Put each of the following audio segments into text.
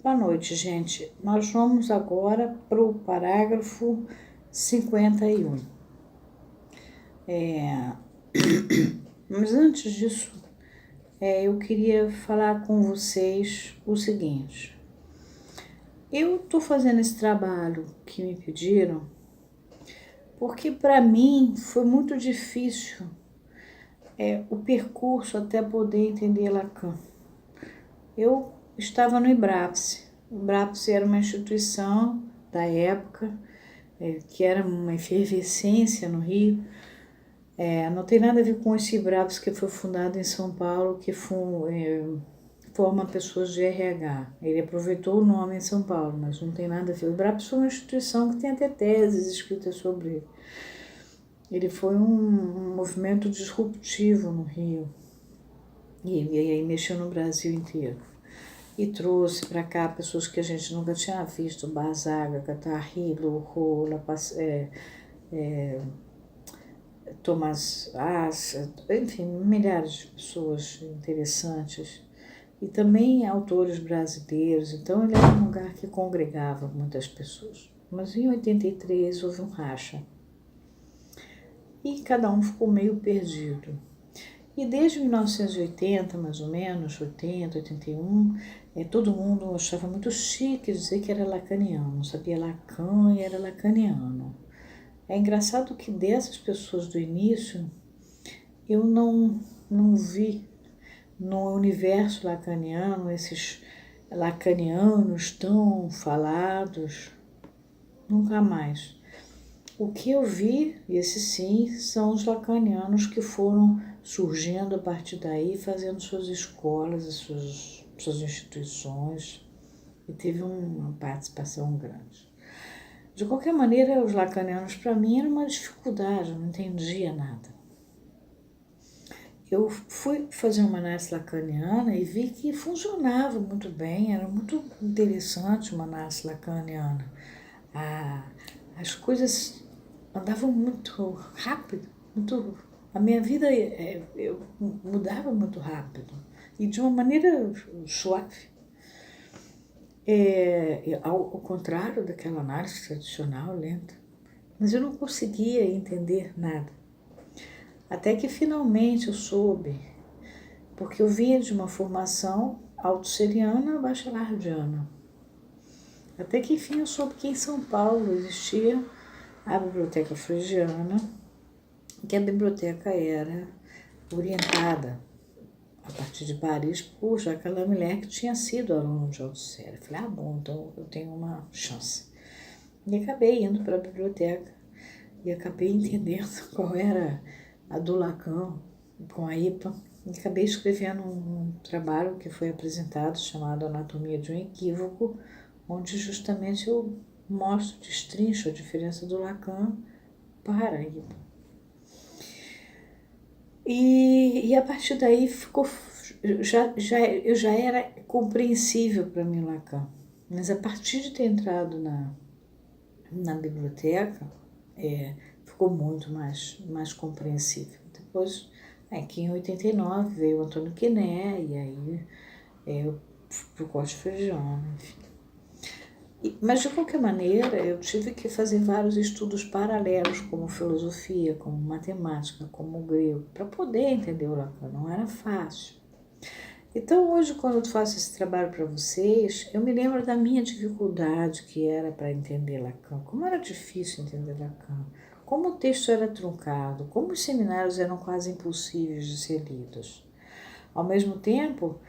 Boa noite, gente. Nós vamos agora para o parágrafo 51. Mas antes disso, eu queria falar com vocês o seguinte. Eu estou fazendo esse trabalho que me pediram porque para mim foi muito difícil o percurso até poder entender Lacan. Eu estava no IBRAPSE. O IBRAPSE era uma instituição da época, que era uma efervescência no Rio. Não tem nada a ver com esse IBRAPSE que foi fundado em São Paulo, que forma pessoas de RH. Ele aproveitou o nome em São Paulo, mas não tem nada a ver. O IBRAPSE foi uma instituição que tem até teses escritas sobre ele. Ele foi um movimento disruptivo no Rio. E aí mexeu no Brasil inteiro. E trouxe para cá pessoas que a gente nunca tinha visto, Bazaga, Catarrilo, Rola, Thomas Assa, enfim, milhares de pessoas interessantes. E também autores brasileiros, então ele era um lugar que congregava muitas pessoas. Mas em 83 houve um racha. E cada um ficou meio perdido. E desde 1980, mais ou menos, 80, 81, todo mundo achava muito chique dizer que era lacaniano, sabia Lacan e era lacaniano. É engraçado que dessas pessoas do início, eu não vi no universo lacaniano esses lacanianos tão falados, nunca mais. O que eu vi, e esses sim, são os lacanianos que foram surgindo a partir daí, fazendo suas escolas, suas instituições, e teve uma participação grande. De qualquer maneira, os lacanianos para mim era uma dificuldade, eu não entendia nada. Eu fui fazer uma análise lacaniana e vi que funcionava muito bem, era muito interessante uma análise lacaniana. As coisas andavam muito rápido, a minha vida eu mudava muito rápido e de uma maneira suave. Ao contrário daquela análise tradicional, lenta. Mas eu não conseguia entender nada. Até que finalmente eu soube, porque eu vinha de uma formação autosseriana bachelardiana. Até que enfim eu soube que em São Paulo existia a Biblioteca Freudiana, que a biblioteca era orientada a partir de Paris por Jacques Lamelaire, que tinha sido aluno de Althusser. Eu falei, bom, então eu tenho uma chance. E acabei indo para a biblioteca e acabei entendendo qual era a do Lacan com a IPA. E acabei escrevendo um trabalho que foi apresentado chamado Anatomia de um Equívoco, onde justamente eu mostro, destrincho a diferença do Lacan para a IPA. E a partir daí eu já era compreensível para mim Lacan. Mas a partir de ter entrado na biblioteca, ficou muito mais compreensível. Depois, que em 89 veio o Antônio Quiné, e aí eu fui para o Corte Freudiano, enfim. Mas, de qualquer maneira, eu tive que fazer vários estudos paralelos, como filosofia, como matemática, como grego, para poder entender o Lacan. Não era fácil. Então, hoje, quando eu faço esse trabalho para vocês, eu me lembro da minha dificuldade que era para entender Lacan. Como era difícil entender Lacan. Como o texto era truncado. Como os seminários eram quase impossíveis de ser lidos. Ao mesmo tempo,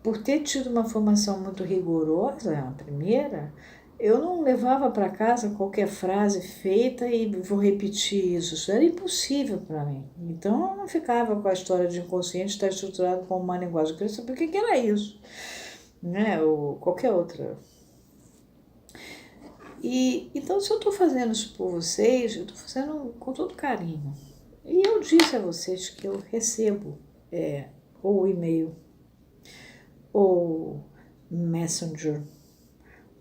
por ter tido uma formação muito rigorosa, a primeira, eu não levava para casa qualquer frase feita e vou repetir isso. Isso era impossível para mim. Então, eu não ficava com a história de inconsciente estar estruturado como uma linguagem. Eu queria saber o que era isso, né? Ou qualquer outra. Então, se eu estou fazendo isso por vocês, eu estou fazendo com todo carinho. E eu disse a vocês que eu recebo ou e-mail, ou Messenger,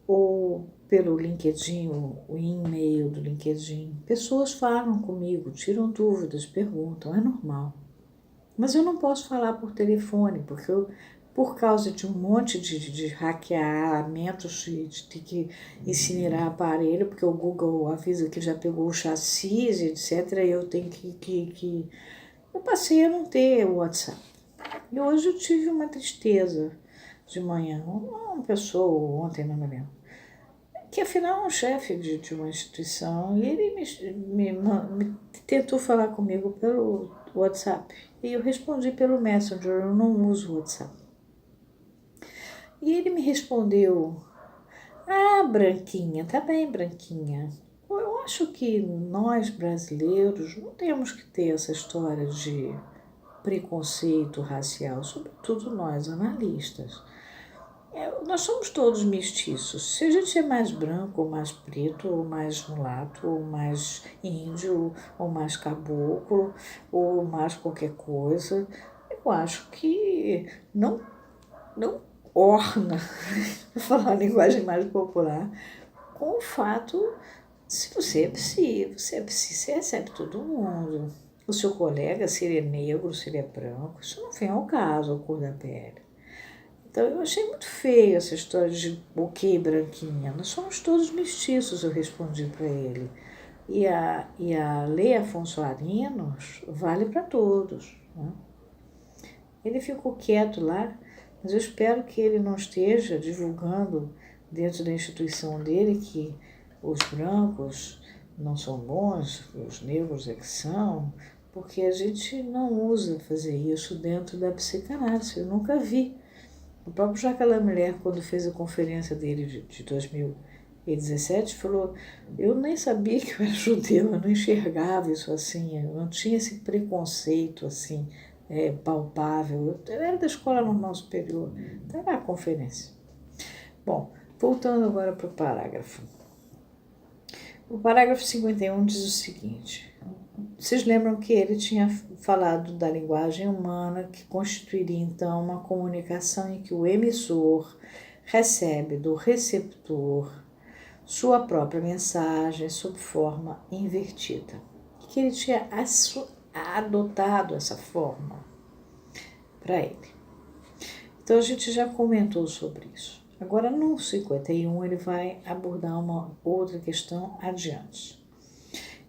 ou pelo LinkedIn, o e-mail do LinkedIn. Pessoas falam comigo, tiram dúvidas, perguntam, é normal. Mas eu não posso falar por telefone, porque por causa de um monte de hackeamentos, de ter que incinerar aparelho, porque o Google avisa que já pegou o chassi, etc. E eu tenho que... Eu passei a não ter o WhatsApp. E hoje eu tive uma tristeza de manhã. Uma pessoa, ontem, não me lembro, que afinal é um chefe de uma instituição, e ele me tentou falar comigo pelo WhatsApp. E eu respondi pelo Messenger, eu não uso o WhatsApp. E ele me respondeu: ah, Branquinha, tá bem, Branquinha. Eu acho que nós brasileiros não temos que ter essa história de preconceito racial, sobretudo nós analistas. Nós somos todos mestiços. Se a gente é mais branco, ou mais preto, ou mais mulato, ou mais índio, ou mais caboclo, ou mais qualquer coisa, eu acho que não orna, para falar a linguagem mais popular, com o fato, se você é psi, você recebe todo mundo. O seu colega, se ele é negro, se ele é branco, isso não vem ao caso, a cor da pele. Então eu achei muito feio essa história de ok, Branquinha. Nós somos todos mestiços, eu respondi para ele. E a lei Afonso Arinos vale para todos. Né? Ele ficou quieto lá, mas eu espero que ele não esteja divulgando dentro da instituição dele que os brancos não são bons, os negros é que são, porque a gente não usa fazer isso dentro da psicanálise. Eu nunca vi. O próprio Jacques Lamelaire, quando fez a conferência dele de 2017, falou: eu nem sabia que eu era judeu, eu não enxergava isso assim, eu não tinha esse preconceito assim, palpável. Eu era da Escola Normal Superior, está lá a conferência. Bom, voltando agora para o parágrafo. O parágrafo 51 diz o seguinte: vocês lembram que ele tinha falado da linguagem humana, que constituiria então uma comunicação em que o emissor recebe do receptor sua própria mensagem sob forma invertida. Que ele tinha adotado essa forma para ele. Então a gente já comentou sobre isso. Agora no 51 ele vai abordar uma outra questão adiante.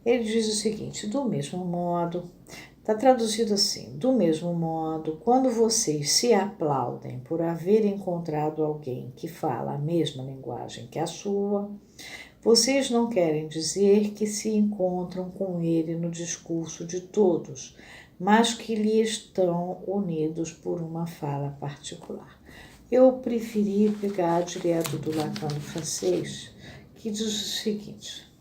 Ele diz o seguinte: do mesmo modo, está traduzido assim, do mesmo modo, quando vocês se aplaudem por haver encontrado alguém que fala a mesma linguagem que a sua, vocês não querem dizer que se encontram com ele no discurso de todos, mas que lhe estão unidos por uma fala particular. Eu preferi pegar direto do Lacan francês, que diz o seguinte: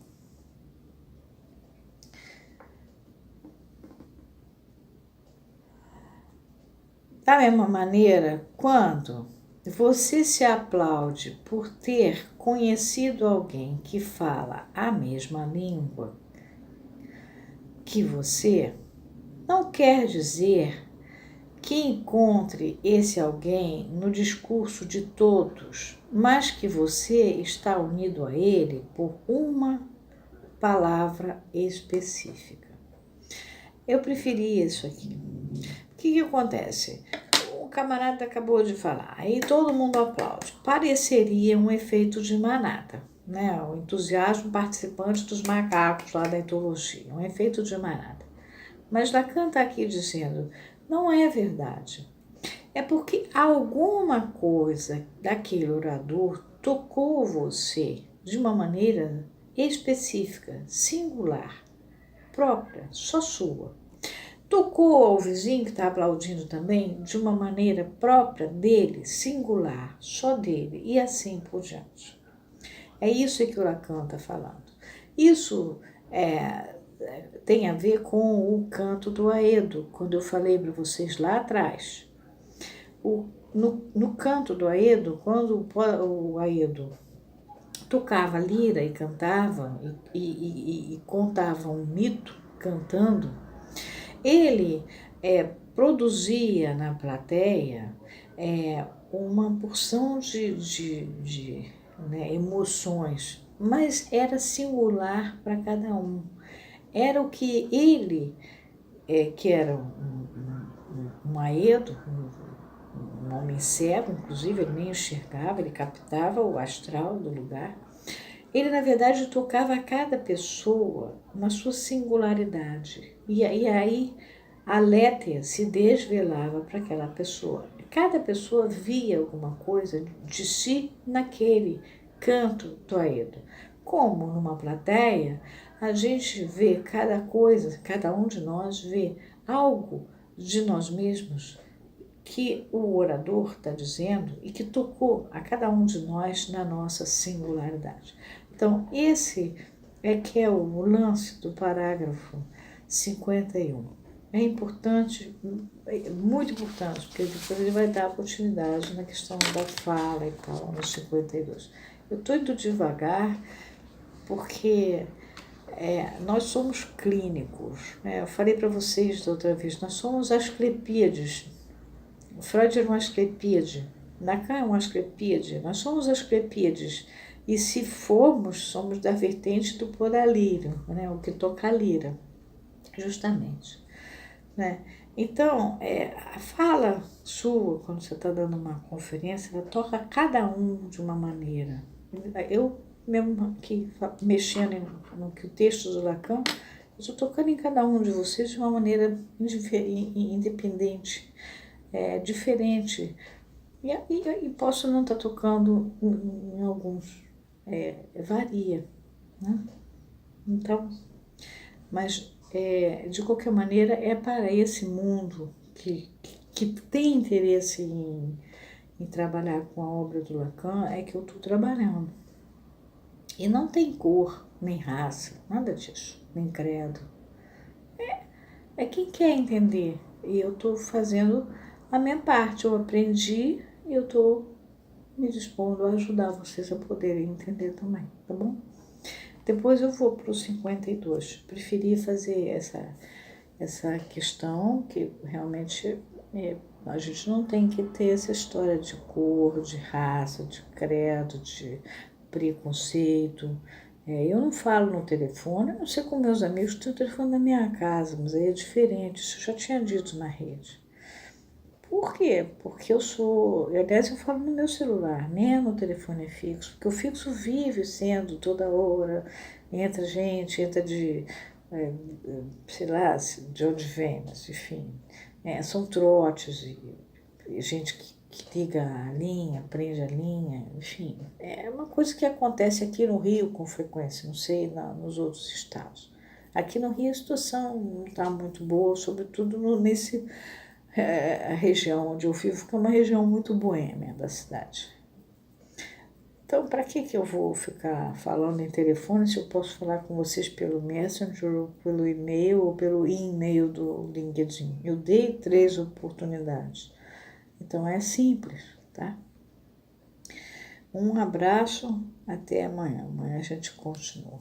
da mesma maneira, quando você se aplaude por ter conhecido alguém que fala a mesma língua que você, não quer dizer que encontre esse alguém no discurso de todos, mas que você está unido a ele por uma palavra específica. Eu preferi isso aqui. O que acontece? O camarada acabou de falar, aí todo mundo aplaude. Pareceria um efeito de manada, né? O entusiasmo participante dos macacos lá da etologia, um efeito de manada. Mas Lacan está aqui dizendo, não é verdade. É porque alguma coisa daquele orador tocou você de uma maneira específica, singular, própria, só sua. Tocou ao vizinho que está aplaudindo também de uma maneira própria dele, singular, só dele, e assim por diante. É isso que o Lacan está falando. Isso tem a ver com o canto do Aedo, quando eu falei para vocês lá atrás. No canto do Aedo, quando o Aedo tocava lira e cantava e contava um mito cantando, ele produzia na plateia uma porção de emoções, mas era singular para cada um. Era o que ele, que era um Aedo, um homem cego, inclusive, ele nem enxergava, ele captava o astral do lugar. Ele, na verdade, tocava a cada pessoa na sua singularidade. E aí a Létea se desvelava para aquela pessoa. Cada pessoa via alguma coisa de si naquele canto do Aedo. Como numa plateia, a gente vê cada coisa, cada um de nós vê algo de nós mesmos que o orador está dizendo e que tocou a cada um de nós na nossa singularidade. Então, esse é que é o lance do parágrafo 51. É importante, é muito importante, porque depois ele vai dar continuidade na questão da fala e tal, no 52. Eu estou indo devagar porque nós somos clínicos. Eu falei para vocês da outra vez, nós somos asclepíades. Freud era um asclepíade, Lacan é um asclepíade, nós somos asclepíades. E se formos, somos da vertente do poralírio, né? O que toca a lira, justamente. Né? Então, a fala sua, quando você está dando uma conferência, ela toca cada um de uma maneira. Eu, mesmo aqui, mexendo no que o texto do Lacan, eu estou tocando em cada um de vocês de uma maneira independente, diferente. E posso não estar tocando em alguns. Varia. Né? Então, mas de qualquer maneira é para esse mundo que tem interesse em trabalhar com a obra do Lacan é que eu estou trabalhando. E não tem cor, nem raça, nada disso, nem credo. É quem quer entender. E eu estou fazendo a minha parte. Eu aprendi e eu estou me dispondo a ajudar vocês a poderem entender também, tá bom? Depois eu vou para o 52. Preferi fazer essa questão que realmente a gente não tem que ter essa história de cor, de raça, de credo, de preconceito. Eu não falo no telefone, eu não sei com meus amigos, tenho o telefone da minha casa, mas aí é diferente, isso eu já tinha dito na rede. Por quê? Porque aliás, eu falo no meu celular, nem no telefone fixo, porque o fixo vive sendo toda hora, entra gente, entra sei lá, de onde vem, mas enfim, são trotes, e gente que liga a linha, prende a linha, enfim, é uma coisa que acontece aqui no Rio com frequência, não sei nos outros estados. Aqui no Rio a situação não está muito boa, sobretudo nesse a região onde eu vivo, que é uma região muito boêmia da cidade. Então, para que eu vou ficar falando em telefone se eu posso falar com vocês pelo Messenger, ou pelo e-mail, ou pelo e-mail do LinkedIn? Eu dei 3 oportunidades. Então, é simples, tá? Um abraço, até amanhã. Amanhã a gente continua.